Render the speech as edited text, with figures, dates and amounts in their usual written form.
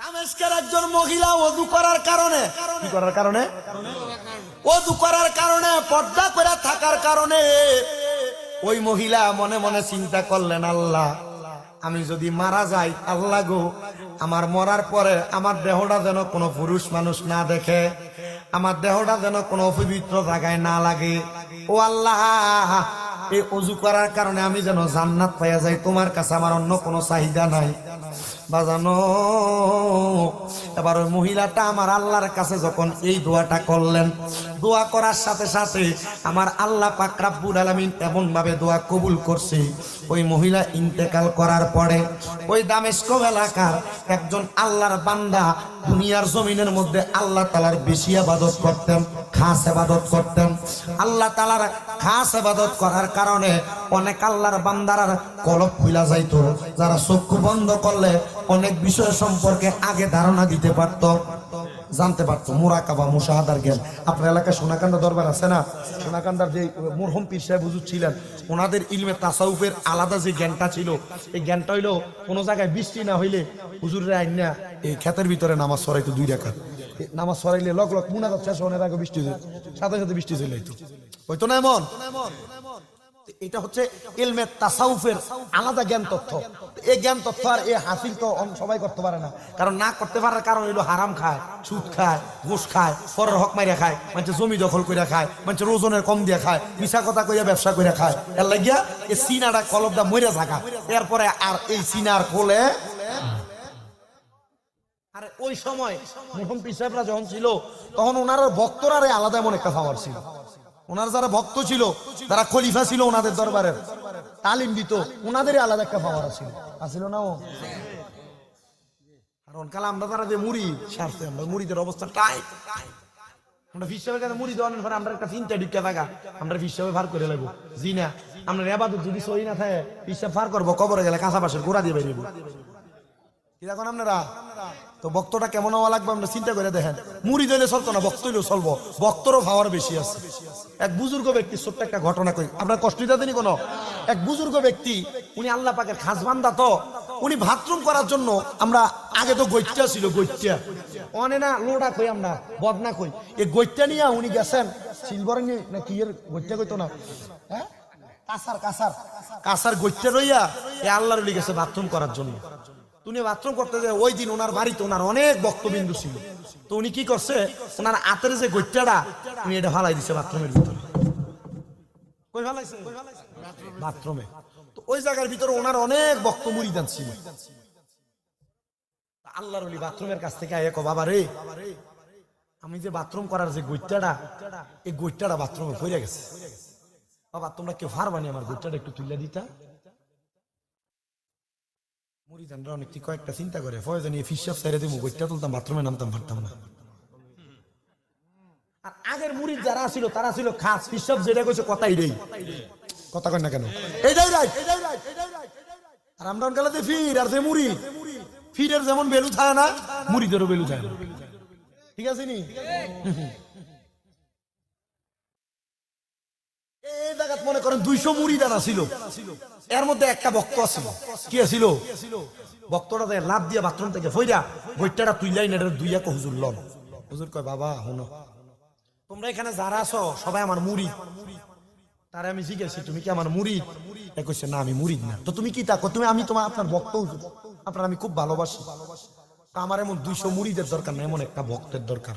দামেস্কের একজন মহিলা ওযু করার কারণে কি করার কারণে ওযু করার কারণে পর্দা করে থাকার কারণে ওই মহিলা মনে মনে চিন্তা করলেন, আল্লাহ আমি যদি মারা যাই, আল্লাহ গো আমার মরার পরে আমার দেহটা যেন কোনো পুরুষ মানুষ না দেখে, আমার দেহটা যেন কোনো অপবিত্র জায়গায় না লাগে। ও আল্লাহ, এই ওযু করার কারণে আমি যেন জান্নাত পাইয়া যাই, তোমার কাছে আমার অন্য কোনো চাহিদা নাই। বাজানো এবার ওই মহিলাটা আমার আল্লাহর কাছে যখন এই দোয়াটা করলেন, দোয়া করার সাথে সাথে আমার আল্লাহ পাক রব্বুল আলামিন এমন ভাবে দোয়া কবুল করছে। ওই মহিলা ইন্তেকাল করার পরে ওই দামেস্ক এলাকার একজন আল্লাহর বান্দা দুনিয়ার জমিনের মধ্যে আল্লাহ তাআলার বেশি ইবাদত করতেন, খাস ইবাদত করতেন। আল্লাহ তাআলার খাস ইবাদত করার কারণে অনেক আল্লাহর বান্দার কলব খুলে যাইতো, যারা চক্ষু বন্ধ করলে অনেক বিষয় সম্পর্কে আগে ধারণা দিতে পারতো, জানতে পারতো। মুরাকাবা, মুশাহাদার জ্ঞান। আপনার এলাকায় সোনাকান্দা দরবার আছে না? সোনাকান্দার যে মরহুম পীর সাহেব হুজুর ছিলেন, ওনাদের ইলমে তাসাউফের আলাদা যে জ্ঞানটা ছিল, এই জ্ঞানটা হইলো কোনো জায়গায় বৃষ্টি না হইলে হুজুরের আইন না এই ক্ষেতের ভিতরে নামাজ সরাইতো 2 রাকাত। নামাজ সরাইলে লক লক মুনাজাত শেষ হওয়ার আগে বৃষ্টি হইতো, সাথে সাথে বৃষ্টি চলে যেত, হইতো না এমন? এটা হচ্ছে ইলমে তাসাউফের আলাদা জ্ঞান তথ্য। এই জ্ঞান তথ্য আর এই হাসিল তো সবাই করতে পারে না, কারণ না করতে পারার কারণ হইলো হারাম খায়, সুদ খায়, ঘুষ খায়, পরের হক মাইরা খায়, মানুষের জমি দখল করে খায়, মানুষের ওজনের কম দিয়ে খায়, মিছা কথা কইয়া ব্যবসা করে খায়। এর লাগিয়া এই সিনাটা কলবটা মরে থাকা, এরপরে আর এই সিনার কোলে। আর ওই সময় মুহম্মদ পীর সাহেবরা যখন ছিল তখন ওনার ভক্তরা আলাদা এমন একটা পাওয়ার ছিল। ওনার যারা ভক্ত ছিল, যারা খলিফা ছিল ওনাদের দরবারের তালিম দিত, ওনাদেরই আলাদা একটা পাওয়ার ছিল, আসছিল না? কারণ কাল আমরা যারা যে মুড়ি সারছে, আমরা মুড়িদের অবস্থা টাইট। আমরা ফিস সাহেবের কাছে মুড়ি দেওয়ানোর পরে আমরা একটা চিন্তা ঢুকে থাকা, আমরা ফিস সাহেব ভার করে লাগবো। জি না, আমরা এবাদত যদি সহি না থাকে ফিস সাহেব ভার করবো, কবরে গেলে কাঁচা বাসের গোড়া দিয়ে বেরিয়ে কি দেখুন আপনারা। তো বক্তটা কেমন হওয়া লাগবে আমরা চিন্তা করে দেখেন। মুড়ি দিলে চলতো না, বক্ত হইলেও চলবো, বক্তরও ভাওয়ার বেশি আছে। এক বুজুর্গ ব্যক্তি, ছোট্ট একটা ঘটনা কই, আপনার কষ্ট দিতে দিনই কোনো। এক বুজুর্গ ব্যক্তি, উনি আল্লাহ পাকের খাস বান্দা, তো উনি বাথরুম করার জন্য, আমরা আগে তো গৈত্যা ছিল, গৈত্যা অনে না লোডা কই, আমরা বদনা কই, এই গৈত্যা নিয়ে উনি গেছেন সিলভার না কি এর গৈত্যা কইতো না, হ্যাঁ কাসার কাসার কাসার গৈত্যা রইয়া এ আল্লাহর ওলি গেছে বাথরুম করার জন্য। উনি বাথরুম করতে যায়, ওই দিন ওনার বাড়িতে ওনার অনেক বক্তবিন্দু ছিল। তো উনি কি করছে, ওনার হাতের যে গৈত্যাটা উনি এটা ফালাই দিছে বাথরুমের ভিতরে। কই ফালাইছে? বাথরুমে। তো ওই জায়গার ভিতরে ওনার অনেক বক্ত মুরিদান ছিল। আল্লাহর ওলি বাথরুমের কাছ থেকে আইয়া কো, বাবা রে, আমি যে বাথরুম করার যে গৈত্যাটা, এই গৈত্যাটা বাথরুমে পড়ে গেছে, বাবা তোমরা কেউ পারবানি আমার গৈত্যাটা একটু তুলে দিতা? মুরিদানরা অনেক কয়েকটা চিন্তা করে, ফয়জা নিয়ে ফিসাব ছেড়ে দিব, গৈত্যা তুলতাম, বাথরুমে নামতাম, পারতাম না। আর আগের মুরিদ যারা ছিল তারা ছিল খাস, ফিসাব যেটা কইছে কথাই দেই, কথা কয় না কেন, এইটাই রাইট। আর আমরা অনকালাতে ফির আর যে মুরিদ, ফিরের যেমন বেলু থাকে না, মুরিদেরও বেলু থাকে না, ঠিক আছে নি? এই জায়গা মনে করেন 200 মুরিদানা ছিল, এর মধ্যে একটা বক্ত ছিল। কি ছিল? বক্তটা লাভ দিয়ে বাথরুম থেকে ফইরা বইটাটা তুইলাই না, দুইয়া কো হুজুর লন। হুজুর কয়, বাবা হুনো, তোমরা এখানে যারা আছো সবাই আমার মুরিদ। তারে আমি জিজ্ঞাসি, তুমি কি আমার মুরিদ? এ কইছে, না আমি মুরিদ না। তো তুমি কি তাকো? তুমি, আমি তোমার আপনার ভক্ত হুজুর, আপনার আমি খুব ভালোবাসি। আমার এমন 200 মুরিদের দরকার না, এমন একটা ভক্তের দরকার।